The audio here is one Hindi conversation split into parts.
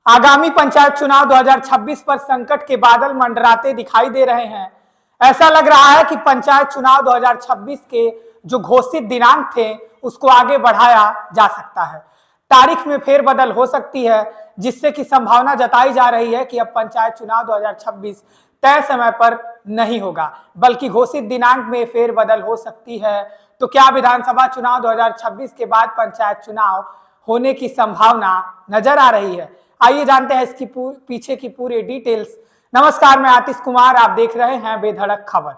आगामी पंचायत चुनाव 2026 पर संकट के बादल मंडराते दिखाई दे रहे हैं। ऐसा लग रहा है कि पंचायत चुनाव 2026 के जो घोषित दिनांक थे उसको आगे बढ़ाया जा सकता है। तारीख में फेरबदल हो सकती है, जिससे कि संभावना जताई जा रही है कि अब पंचायत चुनाव 2026 तय समय पर नहीं होगा, बल्कि घोषित दिनांक में फेरबदल हो सकती है। तो क्या विधानसभा चुनाव 2026 के बाद पंचायत चुनाव होने की संभावना नजर आ रही है? आइए जानते हैं इसकी पीछे की पूरी डिटेल्स। नमस्कार, मैं आतिश कुमार, आप देख रहे हैं बेधड़क खबर।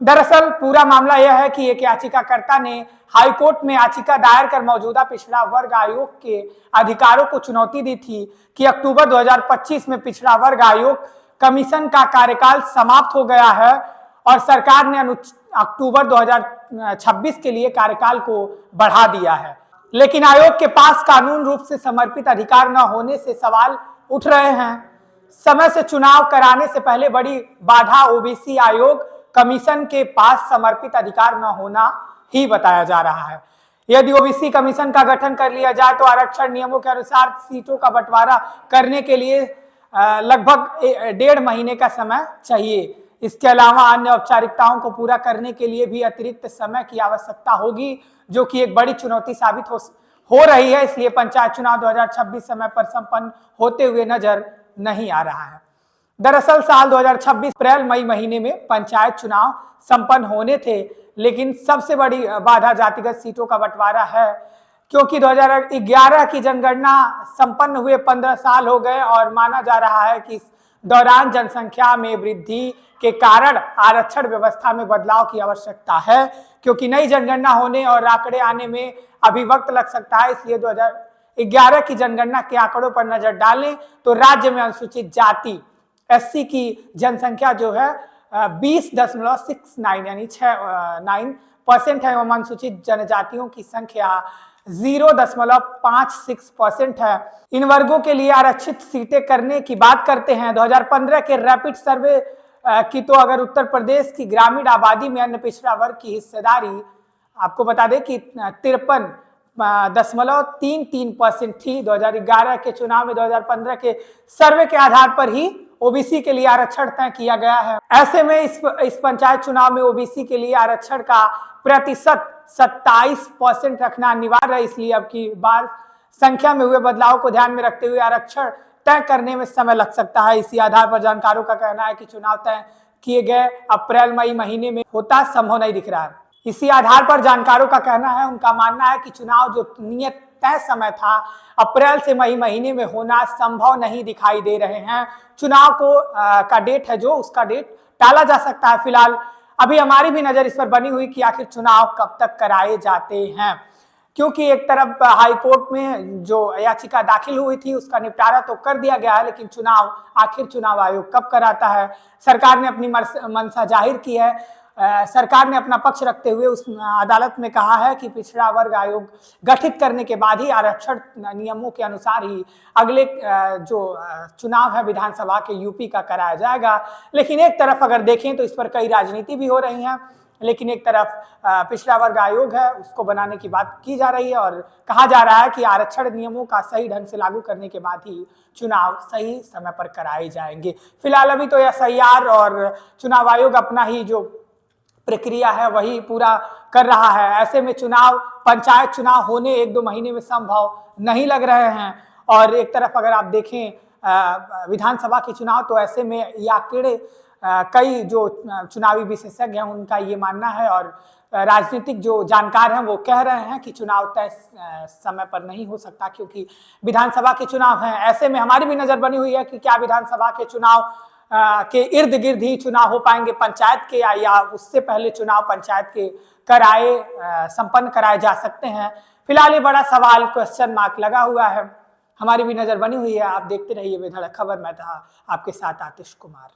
दरअसल पूरा मामला यह है कि एक याचिकाकर्ता ने हाईकोर्ट में याचिका दायर कर मौजूदा पिछड़ा वर्ग आयोग के अधिकारों को चुनौती दी थी कि अक्टूबर 2025 में पिछड़ा वर्ग आयोग कमीशन का कार्यकाल समाप्त हो गया है और सरकार ने अक्टूबर 2026 के लिए कार्यकाल को बढ़ा दिया है। लेकिन आयोग के पास कानून रूप से समर्पित अधिकार न होने से सवाल उठ रहे हैं। समय से चुनाव कराने से पहले बड़ी बाधा ओबीसी आयोग कमीशन के पास समर्पित अधिकार न होना ही बताया जा रहा है। यदि ओबीसी कमीशन का गठन कर लिया जाए तो आरक्षण नियमों के अनुसार सीटों का बंटवारा करने के लिए लगभग 1.5 महीने का समय चाहिए। इसके अलावा अन्य औपचारिकताओं को पूरा करने के लिए भी अतिरिक्त समय की आवश्यकता होगी, जो कि एक बड़ी चुनौती साबित हो रही है। इसलिए पंचायत चुनाव 2026 समय पर संपन्न होते हुए नजर नहीं आ रहा है। दरअसल साल 2026 अप्रैल मई महीने में पंचायत चुनाव संपन्न होने थे, लेकिन सबसे बड़ी बाधा जातिगत सीटों का बंटवारा है, क्योंकि 2011 की जनगणना संपन्न हुए 15 साल हो गए और माना जा रहा है कि इस दौरान जनसंख्या में वृद्धि के कारण आरक्षण व्यवस्था में बदलाव की आवश्यकता है, क्योंकि नई जनगणना होने और आंकड़े आने में अभी वक्त लग सकता है। इसलिए 2011 की जनगणना के आंकड़ों पर नजर डालें तो राज्य में अनुसूचित जाति एससी की जनसंख्या जो है 20.69 यानी 9% है, एवं अनुसूचित जनजातियों की संख्या 0.56% है। इन वर्गों के लिए आरक्षित सीटें करने की बात करते हैं 2015 के रैपिड सर्वे की, तो अगर उत्तर प्रदेश की ग्रामीण आबादी में अन्य पिछड़ा वर्ग की हिस्सेदारी आपको बता दें कि 53.33% थी 2011 के चुनाव में। 2015 के सर्वे के आधार पर ही ओबीसी के लिए आरक्षण तय किया गया है। ऐसे में इस पंचायत चुनाव में ओबीसी के लिए आरक्षण का प्रतिशत 27% रखना अनिवार्य है। इसलिए अब की बार संख्या में हुए बदलाव को ध्यान में रखते हुए आरक्षण तय करने में समय लग सकता है। इसी आधार पर जानकारों का कहना है कि चुनाव तय किए गए अप्रैल मई महीने में होता संभव नहीं दिख रहा है। इसी आधार पर जानकारों का कहना है, उनका मानना है कि चुनाव जो नियत तय समय था अप्रैल से मई महीने में होना संभव नहीं दिखाई दे रहे हैं। चुनाव को का डेट है जो उसका डेट टाला जा सकता है। फिलहाल अभी हमारी भी नजर इस पर बनी हुई कि आखिर चुनाव कब तक कराए जाते हैं, क्योंकि एक तरफ हाईकोर्ट में जो याचिका दाखिल हुई थी उसका निपटारा तो कर दिया गया है, लेकिन आखिर चुनाव आयोग कब कराता है? सरकार ने अपनी मंशा जाहिर की है। सरकार ने अपना पक्ष रखते हुए उस अदालत में कहा है कि पिछड़ा वर्ग आयोग गठित करने के बाद ही आरक्षण नियमों के अनुसार ही अगले जो चुनाव है विधानसभा के यूपी का कराया जाएगा। लेकिन एक तरफ अगर देखें तो इस पर कई राजनीति भी हो रही है, लेकिन एक तरफ पिछड़ा वर्ग आयोग है उसको बनाने की बात की जा रही है और कहा जा रहा है कि आरक्षण नियमों का सही ढंग से लागू करने के बाद ही चुनाव सही समय पर कराए जाएंगे। फिलहाल अभी तो एसआईआर और चुनाव आयोग अपना ही जो प्रक्रिया है वही पूरा कर रहा है। ऐसे में पंचायत चुनाव होने 1-2 महीने में संभव नहीं लग रहे हैं। और एक तरफ अगर आप देखें विधानसभा के चुनाव, तो ऐसे में कई जो चुनावी विशेषज्ञ हैं उनका ये मानना है और राजनीतिक जो जानकार हैं वो कह रहे हैं कि चुनाव तय समय पर नहीं हो सकता, क्योंकि विधानसभा के चुनाव हैं। ऐसे में हमारी भी नजर बनी हुई है कि क्या विधानसभा के चुनाव के इर्द गिर्द ही चुनाव हो पाएंगे पंचायत के, या उससे पहले चुनाव पंचायत के संपन्न कराए जा सकते हैं। फिलहाल ये बड़ा सवाल क्वेश्चन मार्क लगा हुआ है। हमारी भी नजर बनी हुई है। आप देखते रहिए बेधड़क खबर। मैं था आपके साथ आतिश कुमार।